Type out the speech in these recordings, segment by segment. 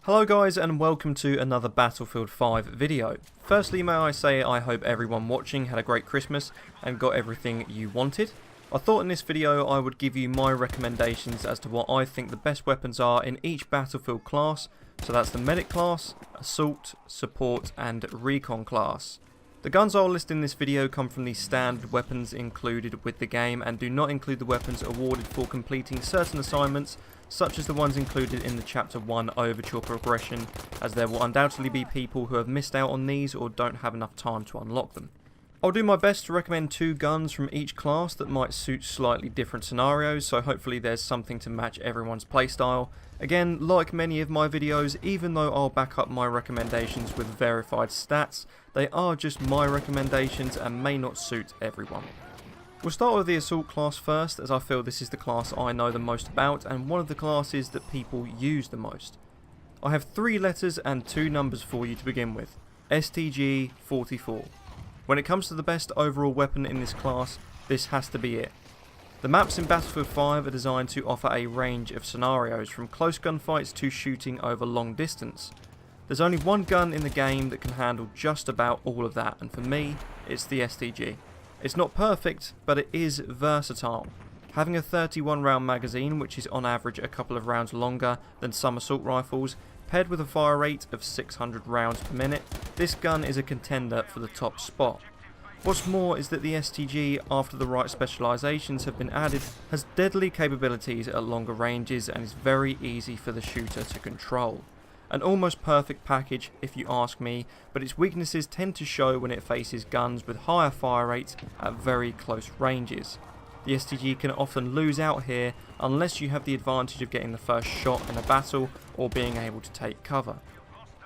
Hello guys and welcome to another Battlefield 5 video. Firstly, may I say I hope everyone watching had a great Christmas and got everything you wanted. I thought in this video I would give you my recommendations as to what I think the best weapons are in each Battlefield class. So that's the Medic class, Assault, Support and Recon class. The guns I'll list in this video come from the standard weapons included with the game and do not include the weapons awarded for completing certain assignments, such as the ones included in the Chapter 1 Overture progression, as there will undoubtedly be people who have missed out on these or don't have enough time to unlock them. I'll do my best to recommend 2 guns from each class that might suit slightly different scenarios, so hopefully there's something to match everyone's playstyle. Again, like many of my videos, even though I'll back up my recommendations with verified stats, they are just my recommendations and may not suit everyone. We'll start with the Assault class first, as I feel this is the class I know the most about and one of the classes that people use the most. I have 3 letters and 2 numbers for you to begin with. STG 44. When it comes to the best overall weapon in this class, this has to be it. The maps in Battlefield 5 are designed to offer a range of scenarios, from close gunfights to shooting over long distance. There's only one gun in the game that can handle just about all of that, and for me, it's the STG. It's not perfect, but it is versatile. Having a 31 round magazine, which is on average a couple of rounds longer than some assault rifles, paired with a fire rate of 600 rounds per minute, this gun is a contender for the top spot. What's more is that the STG, after the right specialisations have been added, has deadly capabilities at longer ranges and is very easy for the shooter to control. An almost perfect package if you ask me, but its weaknesses tend to show when it faces guns with higher fire rates at very close ranges. The STG can often lose out here unless you have the advantage of getting the first shot in a battle or being able to take cover.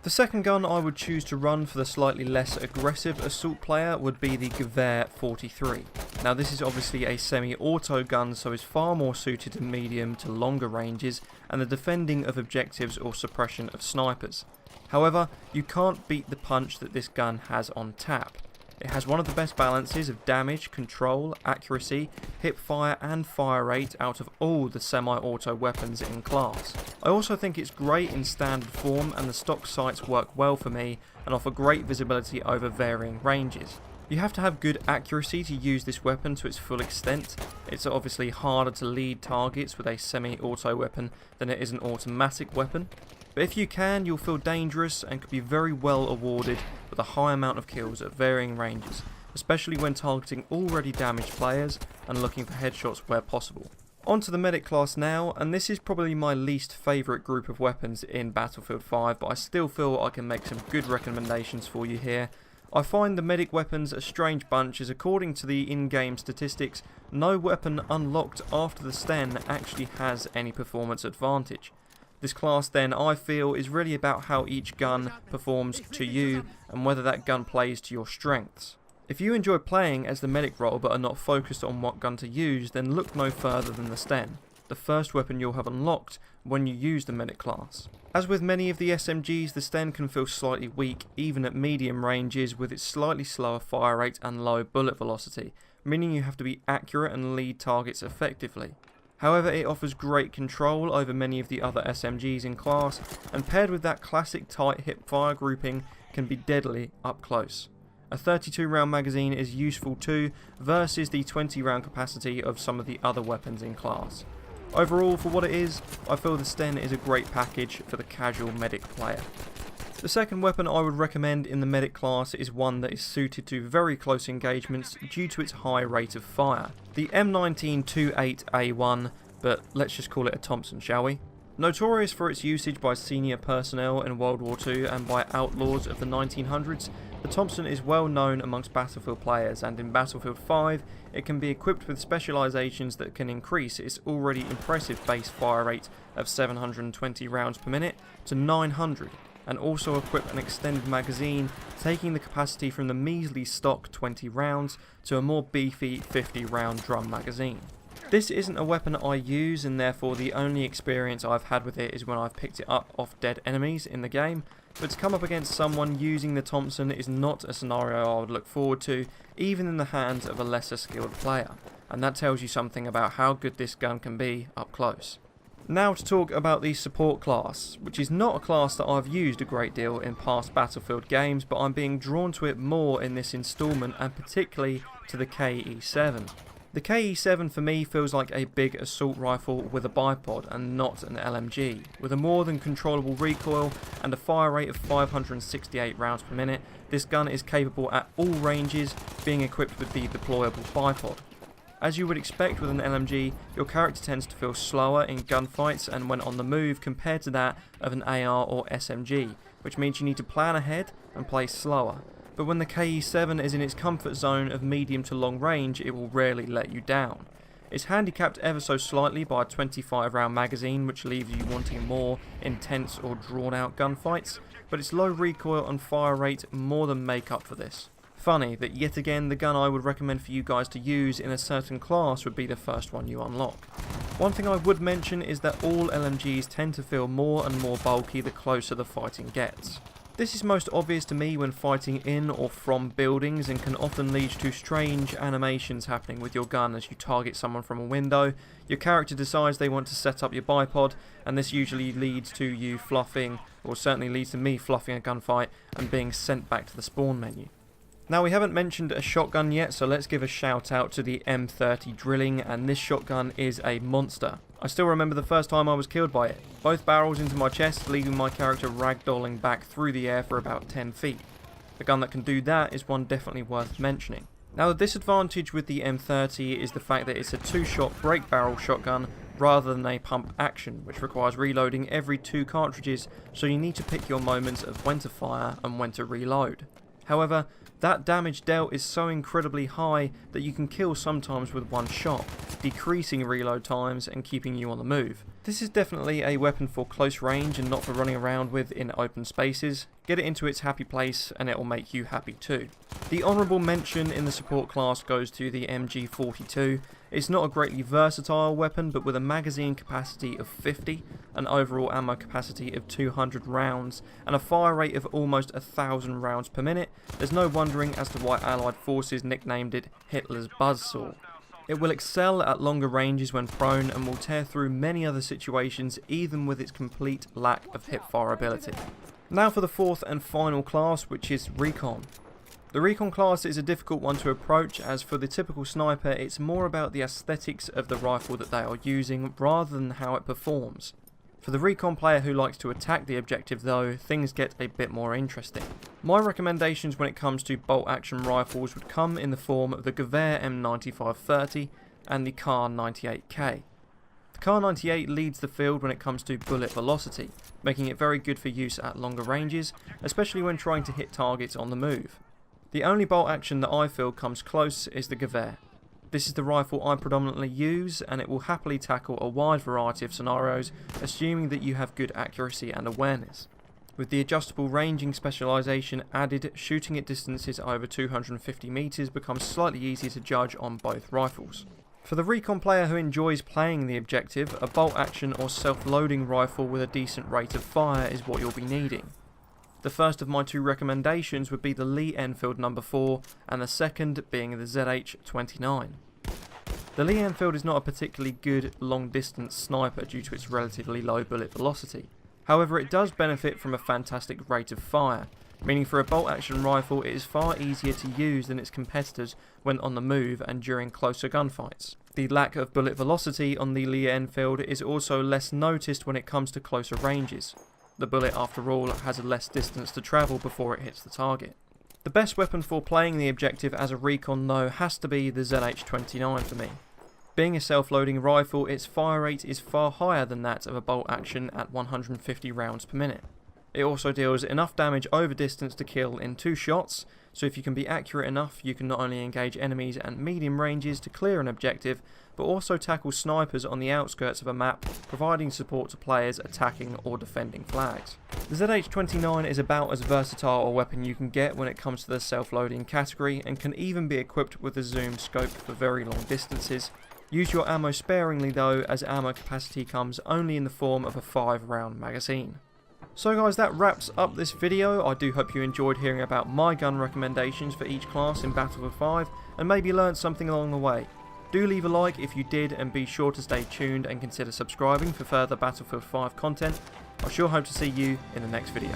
The second gun I would choose to run for the slightly less aggressive assault player would be the Gewehr 43. Now this is obviously a semi-auto gun, so is far more suited to medium to longer ranges and the defending of objectives or suppression of snipers. However, you can't beat the punch that this gun has on tap. It has one of the best balances of damage, control, accuracy, hip fire and fire rate out of all the semi-auto weapons in class. I also think it's great in standard form, and the stock sights work well for me and offer great visibility over varying ranges. You have to have good accuracy to use this weapon to its full extent. It's obviously harder to lead targets with a semi-auto weapon than it is an automatic weapon. But if you can, you'll feel dangerous and could be very well awarded with a high amount of kills at varying ranges, especially when targeting already damaged players and looking for headshots where possible. On to the Medic class now, and this is probably my least favourite group of weapons in Battlefield 5, but I still feel I can make some good recommendations for you here. I find the Medic weapons a strange bunch, as according to the in-game statistics, no weapon unlocked after the Sten actually has any performance advantage. This class then, I feel, is really about how each gun performs to you and whether that gun plays to your strengths. If you enjoy playing as the medic role but are not focused on what gun to use, then look no further than the Sten, the first weapon you'll have unlocked when you use the medic class. As with many of the SMGs, the Sten can feel slightly weak even at medium ranges with its slightly slower fire rate and low bullet velocity, meaning you have to be accurate and lead targets effectively. However, it offers great control over many of the other SMGs in class, and paired with that classic tight hip fire grouping can be deadly up close. A 32 round magazine is useful too, versus the 20 round capacity of some of the other weapons in class. Overall, for what it is, I feel the Sten is a great package for the casual medic player. The second weapon I would recommend in the medic class is one that is suited to very close engagements due to its high rate of fire. The M1928A1, but let's just call it a Thompson, shall we? Notorious for its usage by senior personnel in World War II and by outlaws of the 1900s, the Thompson is well known amongst Battlefield players, and in Battlefield 5 it can be equipped with specialisations that can increase its already impressive base fire rate of 720 rounds per minute to 900. And also equip an extended magazine, taking the capacity from the measly stock 20 rounds to a more beefy 50 round drum magazine. This isn't a weapon I use, and therefore the only experience I've had with it is when I've picked it up off dead enemies in the game, but to come up against someone using the Thompson is not a scenario I would look forward to, even in the hands of a lesser skilled player, and that tells you something about how good this gun can be up close. Now to talk about the support class, which is not a class that I've used a great deal in past Battlefield games, but I'm being drawn to it more in this installment, and particularly to the KE7. The KE7 for me feels like a big assault rifle with a bipod and not an LMG. With a more than controllable recoil and a fire rate of 568 rounds per minute, this gun is capable at all ranges, being equipped with the deployable bipod. As you would expect with an LMG, your character tends to feel slower in gunfights and when on the move compared to that of an AR or SMG, which means you need to plan ahead and play slower. But when the KE7 is in its comfort zone of medium to long range, it will rarely let you down. It's handicapped ever so slightly by a 25 round magazine, which leaves you wanting more intense or drawn out gunfights, but its low recoil and fire rate more than make up for this. Funny that yet again the gun I would recommend for you guys to use in a certain class would be the first one you unlock. One thing I would mention is that all LMGs tend to feel more and more bulky the closer the fighting gets. This is most obvious to me when fighting in or from buildings and can often lead to strange animations happening with your gun as you target someone from a window. Your character decides they want to set up your bipod, and this usually leads to you fluffing, or certainly leads to me fluffing a gunfight and being sent back to the spawn menu. Now we haven't mentioned a shotgun yet, so let's give a shout out to the M30 drilling, and this shotgun is a monster. I still remember the first time I was killed by it. Both barrels into my chest, leaving my character ragdolling back through the air for about 10 feet. A gun that can do that is one definitely worth mentioning. Now the disadvantage with the M30 is the fact that it's a 2-shot break barrel shotgun rather than a pump action, which requires reloading every 2 cartridges, so you need to pick your moments of when to fire and when to reload. However, that damage dealt is so incredibly high that you can kill sometimes with one shot, decreasing reload times and keeping you on the move. This is definitely a weapon for close range and not for running around with in open spaces. Get it into its happy place and it will make you happy too. The honourable mention in the support class goes to the MG42. It's not a greatly versatile weapon, but with a magazine capacity of 50, an overall ammo capacity of 200 rounds, and a fire rate of almost 1,000 rounds per minute, there's no wondering as to why Allied forces nicknamed it Hitler's buzzsaw. It will excel at longer ranges when prone and will tear through many other situations even with its complete lack of hipfire ability. Now for the fourth and final class, which is Recon. The Recon class is a difficult one to approach, as for the typical sniper it's more about the aesthetics of the rifle that they are using rather than how it performs. For the Recon player who likes to attack the objective though, things get a bit more interesting. My recommendations when it comes to bolt action rifles would come in the form of the Gewehr M9530 and the Kar 98K. The Kar 98 leads the field when it comes to bullet velocity, making it very good for use at longer ranges, especially when trying to hit targets on the move. The only bolt action that I feel comes close is the Gewehr. This is the rifle I predominantly use, and it will happily tackle a wide variety of scenarios, assuming that you have good accuracy and awareness. With the adjustable ranging specialisation added, shooting at distances over 250 metres becomes slightly easier to judge on both rifles. For the Recon player who enjoys playing the objective, a bolt action or self-loading rifle with a decent rate of fire is what you'll be needing. The first of my 2 recommendations would be the Lee Enfield No. 4, and the second being the ZH-29. The Lee Enfield is not a particularly good long-distance sniper due to its relatively low bullet velocity. However, it does benefit from a fantastic rate of fire, meaning for a bolt-action rifle it is far easier to use than its competitors when on the move and during closer gunfights. The lack of bullet velocity on the Lee Enfield is also less noticed when it comes to closer ranges. The bullet, after all, has less distance to travel before it hits the target. The best weapon for playing the objective as a Recon though has to be the ZH-29 for me. Being a self-loading rifle, its fire rate is far higher than that of a bolt action at 150 rounds per minute. It also deals enough damage over distance to kill in 2 shots, so if you can be accurate enough you can not only engage enemies at medium ranges to clear an objective, but also tackle snipers on the outskirts of a map, providing support to players attacking or defending flags. The ZH-29 is about as versatile a weapon you can get when it comes to the self-loading category, and can even be equipped with a zoom scope for very long distances. Use your ammo sparingly though, as ammo capacity comes only in the form of a 5-round magazine. So guys, that wraps up this video. I do hope you enjoyed hearing about my gun recommendations for each class in Battlefield 5 and maybe learned something along the way. Do leave a like if you did, and be sure to stay tuned and consider subscribing for further Battlefield 5 content. I sure hope to see you in the next video.